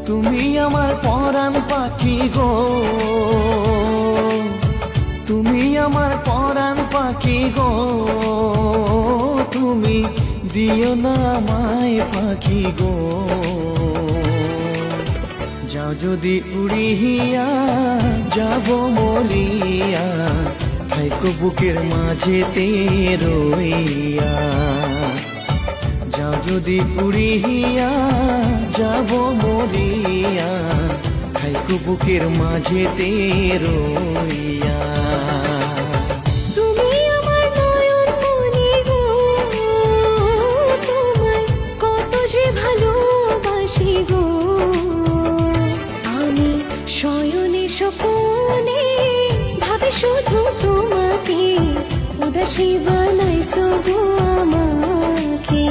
তুমি আমার পরাণ পাখি গো, তুমি আমার পরাণ পাখি গো, তুমি দিও না আমায় পাখি গো। যাও যদি উড়িয়া যাব মরিয়া, থাইকো বুকের মাঝেতে রইয়া। যাও যদি উড়িয়া যাব মরিয়া, থাইকো বুকের মাঝেতে রইয়া। তুমি আমার নয়ন মনি গো, তোমায় কত যে ভালোবাসি গো। আমি শয়নে স্বপনে ভাবি শুধু তোমাকে, উদাসী বানাইছো গো আমাকে।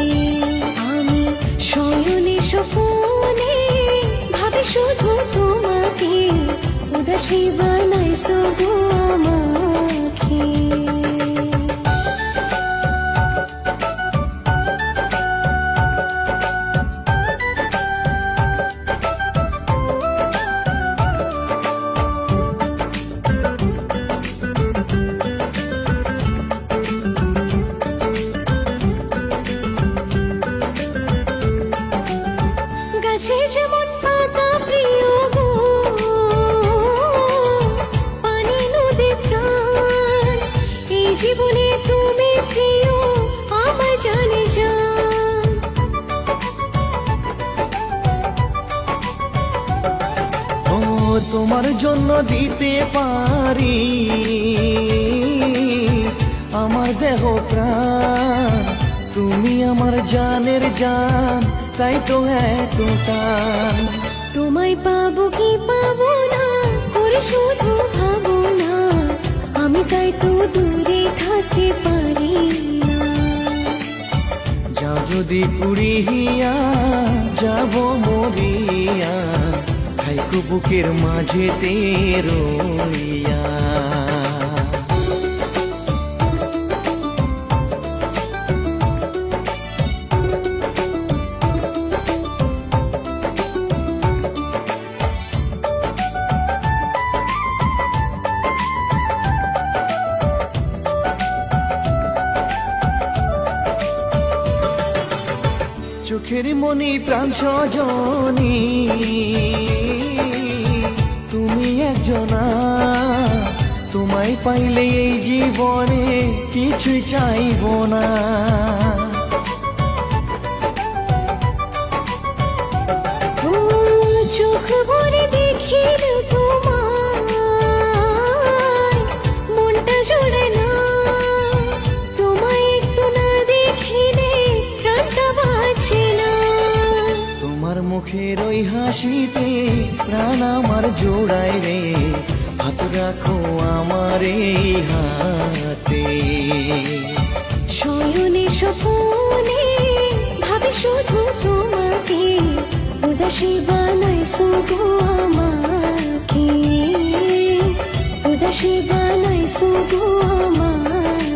আমি শয়নে স্বপনে ভাবি শুধু তোমাকে, উদাসী বানাইছো গো আমাকে। গাছে যেমন পাতা প্রিয় গো, পানি নদী প্রাণ, এই জীবনে তুমি প্রিয় আমায় জানে জান। ও তোমার জন্য দিতে পারি আমার দেহ প্রাণ, তুমি আমার জানের জান, তাই তো এত টান। তোমায় পাবো কি পাবো না করে শুধু ভাবো না, আমি তাই তো দূরে থাকতে পারি না। যাও যদি উড়িয়া যাব মরিয়া, থাইকো বুকের মাঝেতে রইয়া। চোখের মনি প্রাণ সজনী, তুমি একজনা, তোমায় পাইলে এই জীবনে কিছুই চাইব না। ও চোখ ভরে দেখিল তোমায়, মনটা জোড়ে না, তোমায় একটু না দেখিলে প্রাণটা বাঁচে না। তোমার মুখের ওই হাসিতে প্রাণ আমার জোড়ায় রে, হাত রাখো আমার এই হাতে। শয়নে স্বপনে ভাবি শুধু তোমাকে, উদাসী বানাইছো গো আমাকে, উদাসী বানাইছো গো আমাকে।